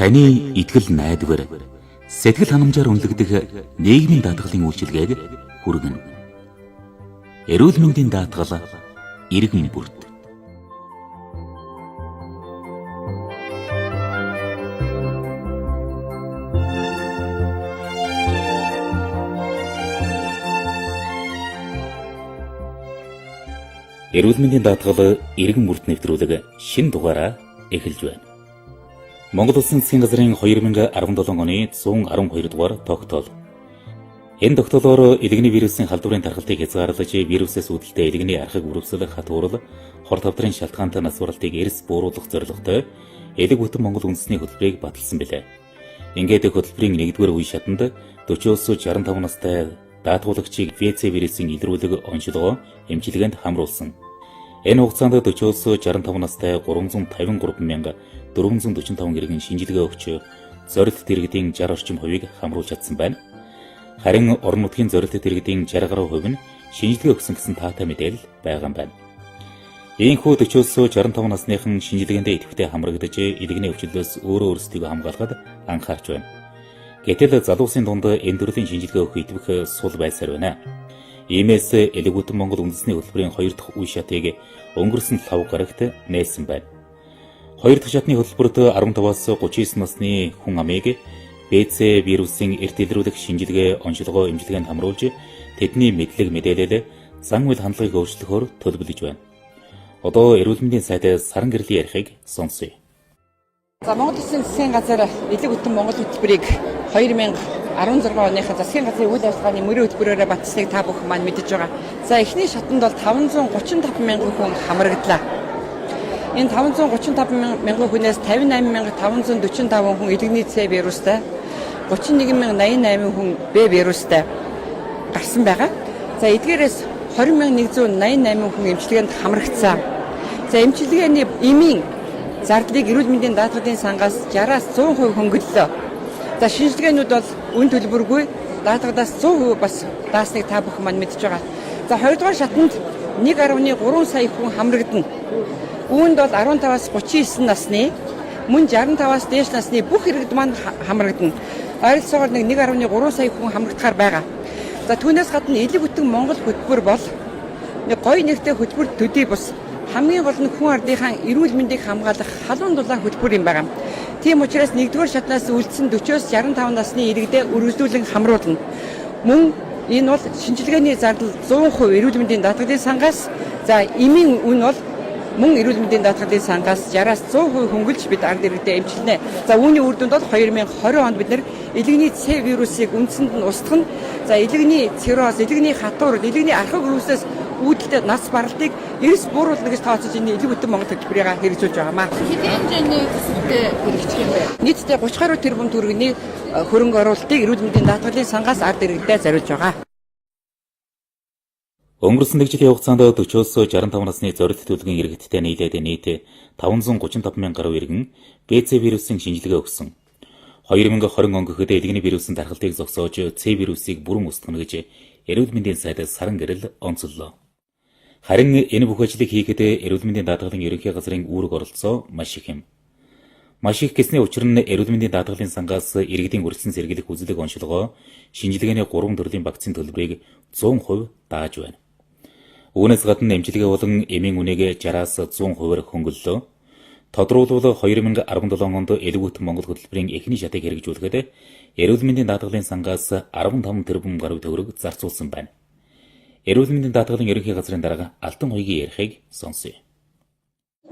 Таны итгэл найдвар сэтгэл ханамжаар үнэлэгдэх нийгмийн даатгалын үйлчилгээг хүргэнэ. Эрүүл мэндийн даатгал иргэн бүрт. Эрүүл мэндийн даатгал иргэн бүрт нэвтрүүлэг шинэ дугаараа эхэлж байна. Монгол Улсын засгийн газрын 2017 оны 112 дугаар тогтоол. Энэ тогтоолоор элэгний вирусын халдварын тархалтыг хязгаарлаж, вирусээс үүдэлтэй элэгний архаг үрвсэл, хат уурал, хор тавдрын шалтгаантай нас баралтыг эрс бууруулах зорилготой элэг бүтэн Монгол үндэсний хөтөлбөрийг баталсан билээ. Ингээд хөтөлбөрийн 1-р үе шатанд 40-65 настай даатгуулагчийг ВЦ вирусын илрүүлэг онцлогоо эмчилгээнд хамруулсан. Энэ хугацаанд 40-65 настай 353,445 иргэн шинжилгээ өгч зорилт дэргэдийн 60 орчим хувийг хамруулж чадсан байна. Харин орон нутгийн зорилт дэргэдийн 60 гаруй хувь нь шинжилгээ өгсөн гэсэн таатай мэдээлэл байгаа юм байна. Ийхүү 40-65 насныхан шинжилгээндээ идэвхтэй хамрагдаж, элэгний өвчлөлөөс өөрөө өөрсдийгөө хамгаалахад анхаарч байна. Гэтэл залуусын дунд энэ төрлийн шинжилгээ өгөх идэвх сул байсаар байна. Иймээс элэг бүтэн Монгол үндэсний хөтөлбөрийн 2 дахь үе шатыг өнгөрсөн 5 гарагт нээсэн байна. 2 дахь шатны хөтөлбөрт 15-аас 39 насны хүн амыг ВЦ вирусын эрт илрүүлэх шинжилгээ онцлогоо эмчилгээнд хамруулж, тэдний мэдлэг мэдээлэл, зан үйл хандлагыг өөрчлөхөөр төлөвлөж байна. Одоо эрүүл мэндийн сайд Саран гэрлийн ярихыг сонсъё. Монгол Улсын засгийн газар элэг бүтэн Монгол хөтөлбөрийг 2016 оныхаа засгийн газрын үйл ажиллагааны мөрийн хөтөлбөрөөр баталсныг та бүхэн маань мэдэж байгаа. За эхний шатанд бол 535,000 хүн хамрагдлаа. Энэ 535,000 хүнээс 58,545 хүн элэгний С вирустай, 31,088 хүн Б вирустай гарсан байгаа. За эдгээрээс 20,188 хүн эмчилгээнд хамрагдсан. За эмчилгээний эмийн зардлыг эрүүл мэндийн даатгалын сангаас 60-аас 100% хөнгөллөө. За шинжилгээнүүд бол үн төлбөргүй, даатгалаас 100% бас даасныг та бүхэн маань мэдж байгаа. За 2 дугаар шатанд 1.3 сая хүн хамрагдана. Үүнд бол 15-аас 39 насны, мөн 65-аас дээш насны бүх иргэд маань хамрагдана. Ойролцоогоор 1.3 сая хүн хамрагдахаар байгаа. За түүнээс гадна элэг бүтэн Монгол хөтөлбөр бол гоё нэртэй хөтөлбөр төдий бус хамгийн гол нь хүн ардынхаа эрүүл мэндийг хамгаалах халуун дулаан хөтөлбөр юм байна. Тийм учраас 1-р шатнаас үлдсэн 40-65 насны иргэдэд үргэлжлүүлэн хамруулна. Мөн энэ бол шинжилгээний зардал 100% эрүүл мэндийн даатгалын сангаас, за эмийн үн бол мөн эрүүл мэндийн даатгалын сангаас 60-аас 100% хөнгөлж бид ард иргэдэд эмчилнэ. За үүний үр дүнд бол 2020 онд бид нар элэгний С вирусыг үндсэнд нь устгах нь, за элэгний цирроз, элэгний хатуур, элэгний архаг вирусээс үүдэлтэй нас баралтыг эрс бууруулна гэж тооцож энэ элэг бүтэн Монгол хөтөлбөрийг хэрэгжүүлж байгаамаа. Хэдийн хэмжээний төсөлтэй хэрэгжих юм бэ? Нийтдээ 30 гаруй тэрбум төгрөгийн хөрөнгө оруулалтыг эрүүл мэндийн даатгалын сангаас ард иргэдэд зориулж байгаа. Өнгөрсөн 1 жилийн хугацаанд 40-65 насны зорилт төлөвийн иргэдтэй нийлээд нийт 535,000 гаруй иргэн ВЦ вирусын шинжилгээ өгсөн. 2020 он гэхэд элэгний вирусын тархалтыг зогсоож С вирусыг бүрэн устгах гэж эрүүл мэндийн сайд Саран гэрэл онцоллоо. Харин энэ бүх ажлыг хийхэд эрүүл мэндийн даатгалын ерөнхий газрын үүрэг оролцоо маш их юм. Маш их гэсний учир нь эрүүл мэндийн даатгалын сангаас иргэдийн үргэлжлэн сэргийлэх үзлэг онцлогоо шинжилгээний 3 төрлийн вакцины төлбөрийг 100% дааж байна. Үүнээс гадна эмчилгээ болон эмийн үнийг 60-аас 100%-аар хөнгөллөө. Тодруулбал 2017 онд элэг бүтэн Монгол хөтөлбөрийн эхний шатыг хэрэгжүүлэхэд эрүүл мэндийн даатгалын сангаас 15 тэрбум гаруй төгрөг зарцуулсан байна. Эрүүл мэндийн даатгалын ерөнхий газрын дарга Алтан хоёгийн ярихыг сонсъё.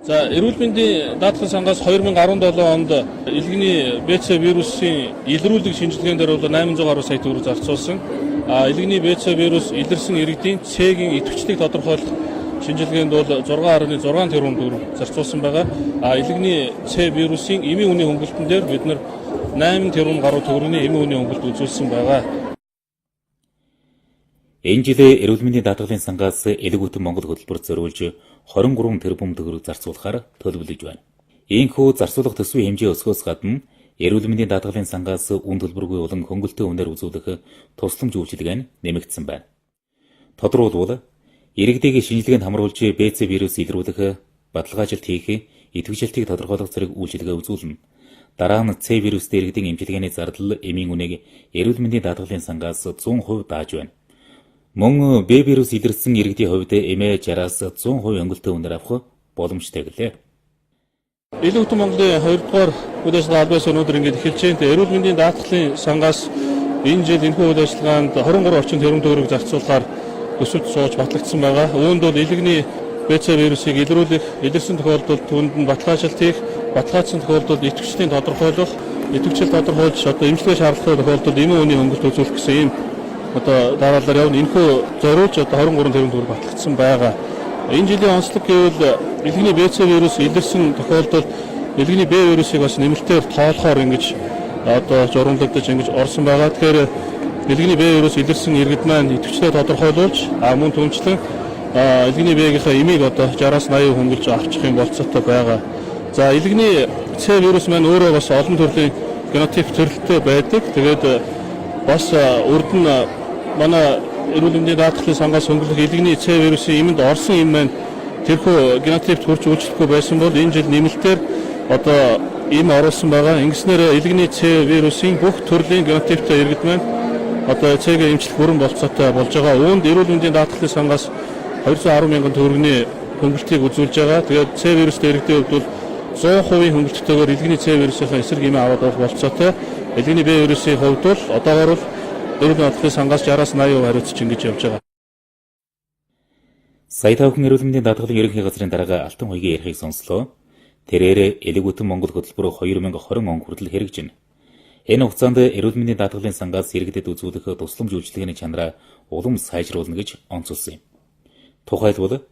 За эрүүл мэндийн даатгалын сангаас 2017 онд элэгний ВЦ вирусын илрүүлэг шинжилгээнд бол 800 гаруй сая төгрөг зарцуулсан. Элэгний ВЦ вирус илэрсэн иргэдийн С-ийн идэвхжлийг тодорхойлох шинжилгээнд бол 6.6 тэрбум төгрөг зарцуулсан байгаа. Элэгний С вирусын эмийн үний хөнгөлөлтөн дээр бид нар 8 тэрбум гаруй төгрөгийн эмийн үний хөнгөлөлт үзүүлсэн байгаа. Энэ жилээ эрүүл мэндийн даатгалын сангаас элэг бүтэн Монгол хөтөлбөрт зориулж 23 тэрбум төгрөг зарцуулахаар төлөвлөж байна. Ийхүү зарцуулах төсвийн хэмжээ өсгөхөөс гадна эрүүл мэндийн даатгалын сангаас үн төлбөргүй болон хөнгөлөлтөө үнээр үзүүлэх тусламж үйлчилгээ нь нэмэгдсэн байна. Тодруулбал иргэдийг шинжилгээнд хамруулж ВЦ вирус илрүүлэх, баталгаажилт хийх, идэвхжлтийг тодорхойлох зэрэг үйлчилгээ үзүүлнэ. Дараа нь С вирустэй иргэдийн эмчилгээний зардал эмийн үнэийг эрүүл мэндийн даатгалын сангаас 100% дааж байна. Мөн Б вирус илэрсэн иргэдийн хувьд эмээ 60-аас 100% хөнгөлөлтөө үнээр авах боломжтой гэлээ. Илүү Хөтөн Монголын 2 дугаар үйл ажиллагаа албаас өнөөдөр ингэж эхэлж байна. Эрүүл мэндийн даатгалын сангаас энэ жил энэхүү үйл ажиллагаанд 23 орчим тэрбум төгрөг зарцуулахаар төсөвт сууж батлагдсан байгаа. Үүнд бол илэгний БЦ вирусыг илрүүлэх, илэрсэн тохиолдолд түүнд нь баталгаажлалт хийх, баталгаажсан тохиолдолд идэвхжлийн тодорхойлох, идэвхжил тодорхойлж одоо эмчилгээ шаардлагатай тохиолдолд эмийн үнийн хөнгөлөлт үзүүлэх гэсэн ийм одоо дараалал явна. Энэхүү зориулж одоо 23 тэрбум төгрөг батлагдсан байгаа. Энэ жилийн онцлог гэвэл илэгний БЦ вирус илэрсэн тохиолдолд илэгний Б вирусыг бас нэмэлтээр тоолохоор ингэж одоо журамлагдаж ингэж орсон байгаа. Тэгэхээр илэгний Б вирус илэрсэн иргэд маань идэвхжлээ тодорхойлуулж мөн түнчлэн илэгний Б-гийнхаа эмийг одоо 60-аас 80% хөнгөлж авчих юм болцоотой байгаа. За илэгний С вирус маань өөрөө бас олон төрлийн генотип төрөлттэй байдаг. Тэгээд бас урд нь манай эрүүл мэндийн даатгалын сангаас хөнгөлөх илэгний С вирусын эмэнд орсон эм маань тэрхүү генотипт хүрч үйлчлэхгүй байсан бол энэ жил нэмэлтээр одоо эм оруулсан байгаа. Ингэснээр илэгний С вирусын бүх төрлийн генотиптэй иргэд маань одоо С-гээ эмчлэх бүрэн болцоотой болж байгаа. Үүнд эрүүл мэндийн даатгалын сангаас 210 мянган төгрөгийн хөнгөлөлтийг үзүүлж байгаа. Тэгээд С вирустэй иргэдийн хувьд бол 100% хөнгөлөлтөөр илэгний С вирусынхаа эсрэг эмээ аваад авах болцоотой. Илэгний Б вирусын хувьд бол одоогоор бол эрүүл мэндийн даатгалын сангаас 60-аас 80% хариуцж ингэж явж байгаа. Сая тавхан эрүүл мэндийн даатгалын ерөнхий газрын дарга Алтан хоёгийн ярихыг сонслоо. Тэрээр Элэг Хөтөн Монгол хөтөлбөр 2020 он хүртэл хэрэгжинэ. Энэ хугацаанд эрүүл мэндийн даатгалын сангаас иргэдэд үзүүлэх тусламж үйлчилгээний чанараа улам сайжруулна гэж онцолсон юм. Тухайлбал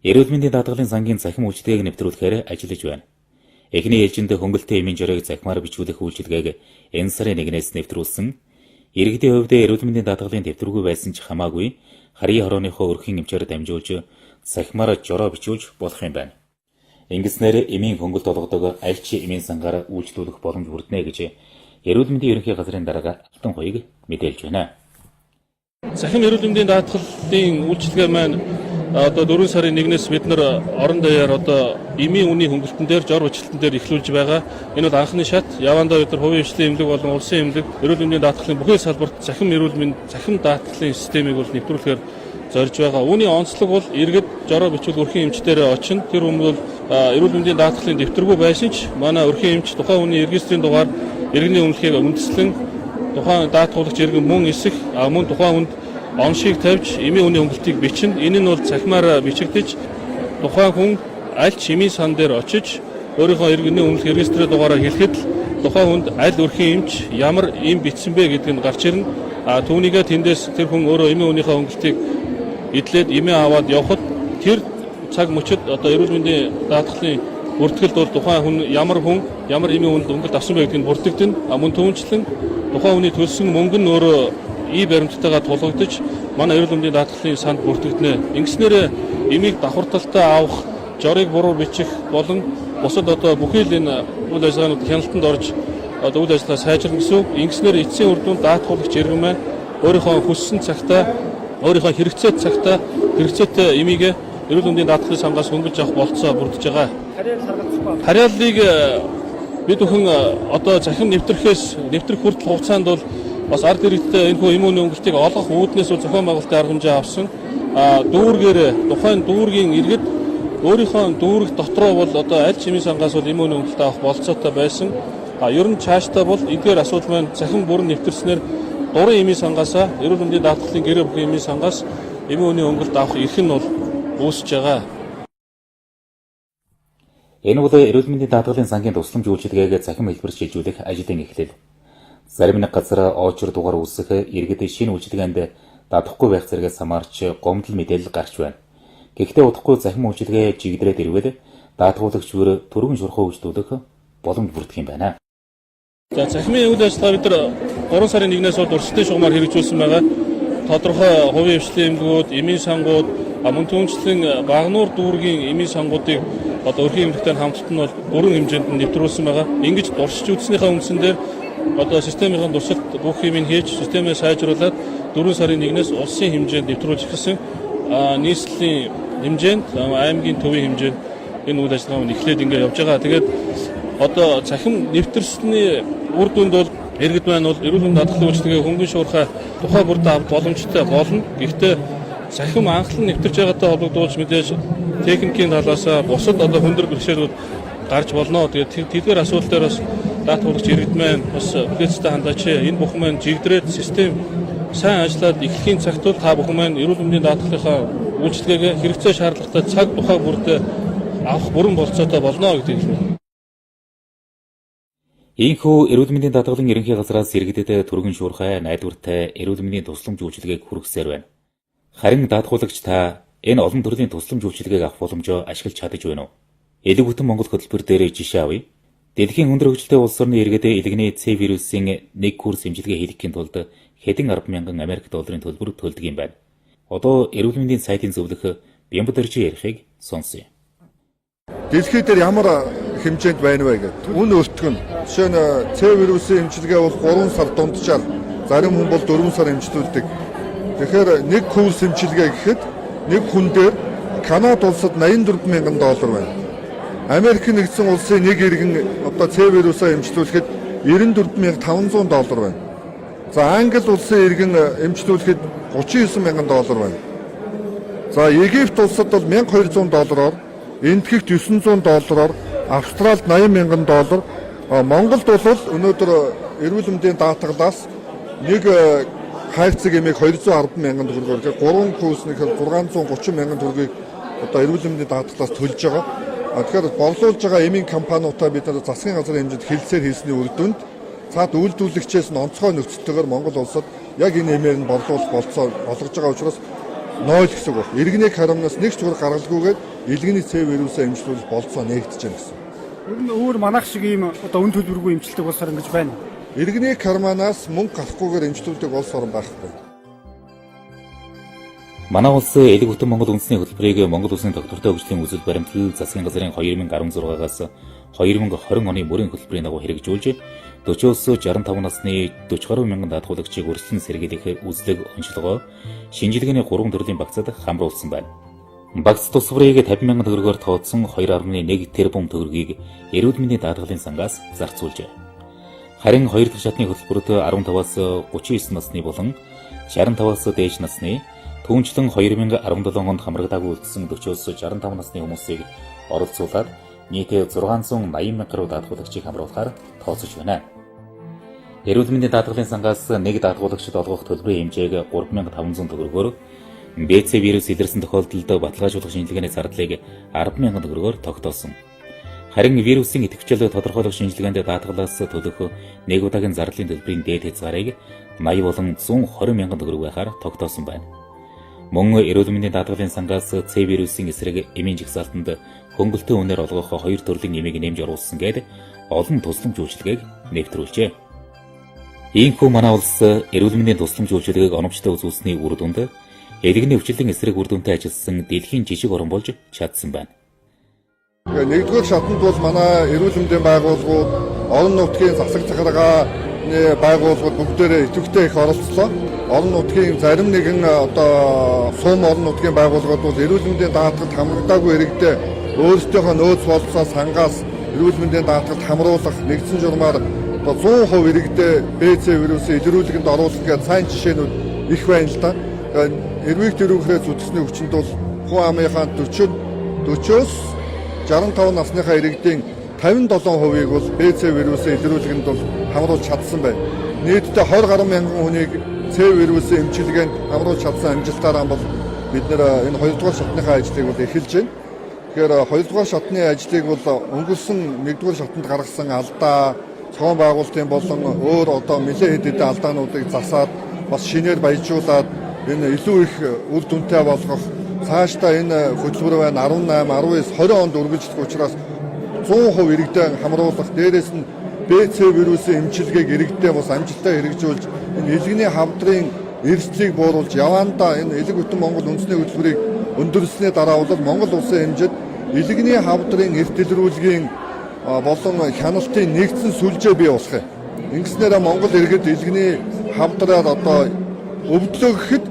эрүүл мэндийн даатгалын сангийн захим үйлчилгээг нэвтрүүлэхээр ажиллаж байна. Эхний ээлжинд хөнгөлөлтийн эмийн журийг захимаар бичүүлэх үйлчилгээг энэ сарын 1-ээс нэвтрүүлсэн. Иргэдийн хувьд эрүүл мэндийн даатгалын төвтөргүй байсан ч хамаагүй харийн хорооныхоо өрхийн эмчээр дамжуулж захимаар журоо бичүүлж болох юм байна. Ингэснээр эмийн хөнгөлөлт олгодог аль ч эмийн сангаар үйлчлүүлэх боломж бүрднэ гэж эрүүл мэндийн ерөнхий газрын дарга Алтан хоёг мэдээлж байна. Захим эрүүл мэндийн даатгалын үйлчилгээ маань одоо 4 сарын 1-ээс бид нар орон даяар одоо эмийн үнийн хөнгөлөлтөн дээр жор бичлэлтэн дээр эхлүүлж байгаа. Энэ бол анхны шат. Явандаа бид нар хувийн эмчлийн эмнэлэг болон улсын эмнэлэг эрүүл мэндийн даатгалын бүхэл салбарт захим даатгалын системийг бол нэвтрүүлэхээр зорж байгаа. Үүний онцлог бол иргэд жороо бичвэл өрхийн эмчдэрээ очино. Тэр өмнө бол эрүүл мэндийн даатгалын дэвтэргүй байсан ч манай өрхийн эмч тухайн хүний регистрийн дугаар иргэний үнэлгээг үндэслэн тухайн даатгуулагч иргэн мөн эсэх мөн тухайн хүнд оншийг тавьж эмийн үнийн хөнгөлөлтийг бичнэ. Энэ нь бол цахимаар бичигдэж тухайн хүн аль ч эмийн сан дээр очиж өөрийнхөө иргэний үнэлэх регистрийн дугаараа хэлэхэд тухайн хүнд аль өрхийн эмч ямар эм бичсэн бэ гэдг нь гарч ирнэ. Түүнийгээ тэндээс тэр хүн өөрөө эмийн үнийхээ хөнгөлөлтийг эдлээд эмээ аваад явхад тэр цаг мөчид одоо эрүүл мэндийн даатгалын бүртгэлд бол тухайн хүн ямар эмийн үнд хөнгөлөлт авсан бэ гэдгийг бүртгэгдэн мөн түүнчлэн тухайн хүний төлсөн мөнгө нь өөрөө ий баримттайгаа тулгагдаж манай эрүүл мэндийн даатгалын санд бүртгэгдэнэ. Ингэснээр эмийг давхарталтаа авах, жорыг буруу бичих болон бусад одоо бүхий л энэ үйл ажиллагаанууд хяналтанд орж одоо үйл ажиллагаа сайжрна гэсэн үг. Ингэснээр эцсийн үр дүнд даатгуулагч иргэн маань өөрийнхөө хүссэн цагтаа, өөрийнхөө хэрэгцээтэй эмийг эрүүл мэндийн даатгалын сангаас хөнгөлж авах болцоо бүрдэж байгаа. Харьяаллыг бид бүхэн одоо захин нэвтрэх хүртэл хугацаанд бол бас ард иргэдтэй энэхүү эмийн үнийн хөнгөлөлтийг олгох үүднээс зохион байгуулалтын арга хэмжээ авсан. Дүүргээр тухайн дүүргийн иргэд өөрийнхөө дүүрэг дотроо бол одоо аль ч эмийн сангаас бол эмийн үнийн хөнгөлөлт авах болцоотой байсан. Ер нь цаашдаа бол эдгээр асуудал маань захин бүрэн нэвтэрснээр дурын эмийн сангаасаа эрүүл мэндийн даатгалын гэрээ бүхэн эмийн сангаас эмийн үнийн хөнгөлөлт авах эрх нь бол үүсэж байгаа. Энэ бол эрүүл мэндийн даатгалын сангийн тусламж үйлчилгээг захим хэлбэрт шилжүүлэх ажлын эхлэл. Зарим нэг газар очор дугаар үүсэх иргэд шинэ үйлчилгээнд даатгахгүй байх зэрэгээс хамаарч гомдол мэдээлэл гарч байна. Гэхдээ удахгүй захим үйлчилгээ чиглэлээр ирвэл даатгуулагч бүр түргэн шурхуу үйлчлүүлэх боломж бүрдэх юм байна. За захимын үйл ажиллагаа бид нар 3 сарын 1-ээс бол урьдчилан шугамар хэрэгжүүлсэн байгаа. Тодорхой хувийн эмчлийн эмнэлгүүд, эмийн сангууд, мөн түүнчлэн Багнуур дүүргийн эмийн сангуудыг одоо өрхийн эмнэлэгтэй хамтд нь бол бүрэн хэмжээнд нэвтрүүлсэн байгаа. Ингэж дурсч үзснийхаа үндсэн дээр одоо системийн туршилт бүх юмыг хийж системээ сайжруулад 4 сарын 1-ээс улсын хэмжээнд нэвтрүүлж эхэлсэн. Нийслэлийн хэмжээнд аймгийн төвийн хэмжээнд энэ үйл ажиллагаа нь эхлээд ингээд явж байгаа. Тэгээд одоо цахим нэвтэрсний үр дүнд бол иргэд маань бол эрүүл мэндийн даатгалын үйлчилгээ хөнгөн шуурхай тухай бүрдээ авах боломжтой болно. Гэхдээ цахим анхлан нэвтэрж байгаатай холбогдуулж мэдээж техникийн талаас бусад одоо хөндөр бэрхшээлүүд гарч болно. Тэгээд тэдгээр асуудал дээр бас даатгуулагч иргэд маань бас хүлээцтэй хандаач. Энэ бүхэн маань жигдрээд систем сайн ажиллаад эхлэхийн цагт бол та бүхэн маань эрүүл мэндийн даатгалынхаа үйлчилгээг хэрэгцээ шаардлагатай цаг тухай бүрдээ авах бүрэн болцоотой болно гэдэг юм. Ийхүү эрүүл мэндийн даатгалын ерөнхий газраас иргэдэд түргэн шуурхай найдвартай эрүүл мэндийн тусламж үйлчилгээг хүргэсээр байна. Харин даатгуулагч та энэ олон төрлийн тусламж үйлчилгээг авах боломжоо ашиглаж чадаж байна уу? Элэг бүтэн Монгол хөтөлбөр дээр жишээ авъя. Дэлхийн өндөр хөгжилтэй улс орны иргэдэд элэгний С вирусын нэг курс эмчилгээ хийх тулд хэдэн 10,000 Америк долларын төлбөр төлдөг юм байна. Одоо эрүүл мэндийн сайтын зөвлөх Бямбад Оржи ярихыг сонсъё. Дэлхийд дээр ямар хэмжээнд байна вэ гэдэг. Үн өртгөн. Жишээ нь С вирусын эмчилгээ бол 3 сар дунджаар, зарим хүн бол 4 сар эмчилүүлдэг. Тэгэхээр нэг курс эмчилгээ гэхэд нэг хүн дээр Канада улсад $84,000 байна. Америк нэгдсэн улсын нэг иргэн одоо С вирусаа эмчилүүлэхэд $94,500 байна. За Англи улсын иргэн эмчилүүлэхэд $39,000 байна. За Египт улсад бол $1,200, Энэтхэгт $900, Австралид $80,000. Монголд бол өнөөдөр эрүүл мэндийн даатгалаас нэг хайрцаг эмээг $210,000 тэгэхээр 3 курсныг $630,000 одоо эрүүл мэндийн даатгалаас төлж байгаа. Тэгэхээр борлуулж байгаа эмийн компаниудаа бид нар засгийн газрын хэмжээнд хэлэлцээр хийсний үр дүнд цаад үйлдвэрлэгчээс нь онцгой нөхцөлтэйгээр Монгол улсад яг энэ эмээр нь борлуулах болцоо олгож байгаа учраас 0 гэсэн үг. Иргэний харамнаас нэг ч зүгээр гаргалгүйгээр элэгний С вирусаа эмчлүүлэх болцоо нээгдэж байна гэсэн. Ер нь өөр манайх шиг ийм одоо үн төлбөргүй эмчилдэг улс орн гэж байна. Иргэний карманаас мөнгө гарахгүйгээр эмчлүүлдэг улс орн байхгүй. Манай улс элэг бүтэн Монгол үндэсний хөтөлбөрийг Монгол Улсын доктортой хөгжлийн үзэл баримтлал засгийн газрын 2016-аас 2020 оны мөрийн хөтөлбөрийн дагуу хэрэгжүүлж 40-65 насны 40 гаруй мянган даатгуулагчийг өрсөлдөн сэргийлэх үзлэг онцлогоо шинжилгээний 3 төрлийн багцад хамруулсан байна. Багц тусварыг 50,000 төгрөгөөр тооцсон 2.1 тэрбум төгрөгийг эрүүл мэндийн даатгалын сангаас зарцуулжээ. Харин 2 дахь шатны хөтөлбөрт 15-аас 39 насны болон 65-аас дээш насны түүнчлэн 2017 онд хамрагдаагүй үлдсэн 40-65 насны хүмүүсийг оролцуулаад нийтээ 680,000 гаруй даатгуулагчийг хамруулахаар тооцож байна. Эрүүл мэндийн даатгалын сангаас нэг даатгуулагчид олгох төлбөрийн хэмжээг 3,500 төгрөгөөр, БЦ вирус илэрсэн тохиолдолд баталгаажуулах шинжилгээний зардлыг 10,000 төгрөгөөр тогтоосон. Харин вирусын идэвхжил тодорхойлох шинжилгээнд даатгалаас төлөх нэг удаагийн зардлын төлбөрийн дээд хязгаарыг 80 болон 120,000 төгрөг байхаар тогтоосон байна. Мөн эрүүл мэндийн даатгалын сангаас С вирусын эсрэг эмийн жагсаалтанд хөнгөлтөө үнээр олгох 2 төрлийн эмийг нэмж оруулсан гээд олон тусламж үйлчилгээг нэвтрүүлжээ. Ийхүү манай улс эрүүл мэндийн тусламж үйлчилгээг оновчтой үзүүлсний үр дүнд элэгний өвчлөлийн эсрэг үр дүнтэй ажилласан дэлхийн жижиг орн болж чадсан байна. Нэгдүгээр шатанд бол манай эрүүл мэндийн байгууллагууд, орон нутгийн засаг захиргааны байгууллагууд бүгдээрээ идэвхтэй их оролцлоо. Орон нутгийн зарим нэгэн одоо сум орон нутгийн байгууллагууд бол эрүүл мэндийн даатгалд хамрагдаагүй иргэдэд өөрсдийнхөө нөөц болцоо сангаас эрүүл мэндийн даатгалд хамруулах нэгдсэн журмаар одоо 100% иргэдэд БЦ вирусын илрүүлэгэнд оруулах гэж сайн жишээнүүд их байна л да. Эрвийг дөрөвхрээ зүтгэсний хүчинд бол хүн амынхаа 40-өөс 65 насныхаа иргэдийн 57%-ийг бол БЦ вирусын илрүүлэгэнд бол хамруулж чадсан байна. Нийтдээ 20 гаруй мянган хүнийг С вирусын эмчилгээнд хамруулж чадсан амжилтаараа бол бид нэр энэ 2 дугаар шатныхаа ажлыг бол эхэлж байна. Тэгэхээр 2 дугаар шатны ажлыг бол өнгөрсөн 1 дугаар шатанд гаргасан алдаа, цоон байгуулалтын болон өөр одоо нэлээд хэдэн алдаануудыг засаад бас шинээр баяжуулаад энэ илүү их үр дүнтэй болгох цаашдаа энэ хөтөлбөр байна 18, 19, 20 онд үргэлжлэх учраас 100% иргэдэд хамруулах, дээрээс нь БЦ вирусын эмчилгээг иргэдэд бас амжилттай хэрэгжүүлж энэ элэгний хавдрын эрсдлийг бууруулж явандаа энэ элэг бүтэн Монгол үндэсний хөтөлбөрийг өндөрснөө дараа бол Монгол улсын хэмжээнд элэгний хавдрын эрт илрүүлгийн болон хяналтын нэгдсэн сүлжээ бий болох юм. Ингэснээр Монгол иргэд элэгний хавдраар одоо өвдлөгөхөд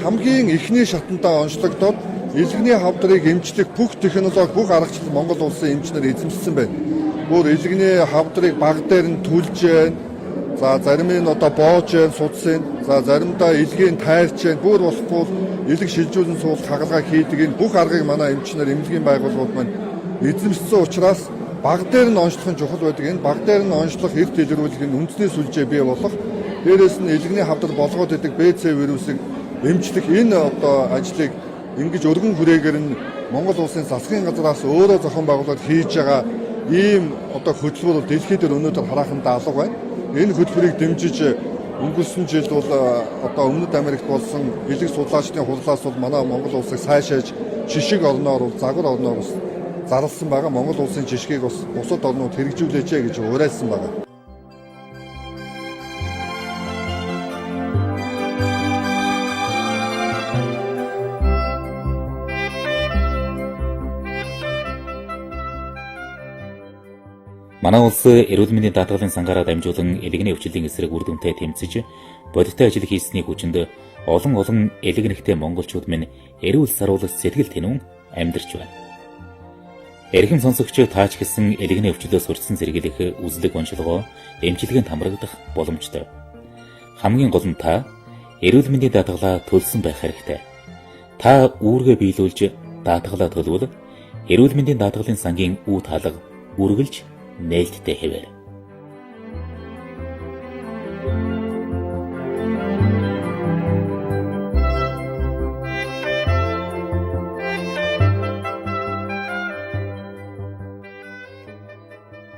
хамгийн эхний шатандаа онцлогдоод элэгний хавдрыг эмчлэх бүх технологи, бүх аргачлал Монгол улсын эмчнэр эзэмшсэн байна. бүр илгэний хавдрыг баг дээр нь түлж जैन. За зарим нь одоо боож जैन судсын. За заримдаа илгийн тайрч जैन. Бүр болохгүй илэг шилжүүлэн суулгах хагалгаа хийдэг энэ бүх аргыг манай эмчнэр эмнэлгийн байгууллагууд маань эзэмшсэн учраас баг дээр нь онцлох нь чухал байдаг. Энэ баг дээр нь онцлох эрт илрүүлэх нь үндэсний сүлжээ бий болох. Дээрээс нь илгэний хавдар болгоод идэг БЦ вирусыг эмчлэх энэ одоо ажлыг ингэж өргөн хүрээгээр нь Монгол улсын засгийн газраас өөрөө зохион байгуулалт хийж байгаа ийм одоо хөтөлбөр дэлхийд өнөөдөр харахандаа алга байна. Энэ хөтөлбөрийг дэмжиж өнгөрсөн жил бол одоо Өмнөд Америкт болсон элэг судлаачдын хурлаас бол манай Монгол улсыг сайшааж жишг орноор загвар орноор зарласан байгаа. Монгол улсын жишгийг бас бусад орнууд хэрэгжүүлээч гэж уриалсан байгаа. Манай улс эрүүл мэндийн даатгалын сангаараа дамжуулан элэгний өвчлөлийн эсрэг үр дүнтэй тэмцэж бодиттой ажил хийсний хүчинд олон элэг нэгтэй монголчууд минь эрүүл саруулах сэтгэл тэнүүн амьдарч байна. Эрхэм сонсогч таач гэсэн элэгний өвчлөөс урьдсан зэрэглэх үзлэг онцлогоо эмчилгээнд хамрагдах боломжтой. Хамгийн гол нь та эрүүл мэндийн даатгалаа төлсөн байх хэрэгтэй. Та үүргээ биелүүлж даатгалаа төлвөл эрүүл мэндийн даатгалын сангийн үе таалга үргэлж нээлттэй хэвээр.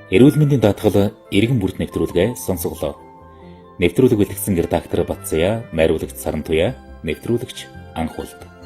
Эрүүл мэндийн даатгал иргэн бүрт нэвтрүүлгээ сонсголоо. Нэвтрүүлэг бэлтгэсэн редактор Батцая, найруулагч Сарантуя, нэвтрүүлэгч Анхуулт.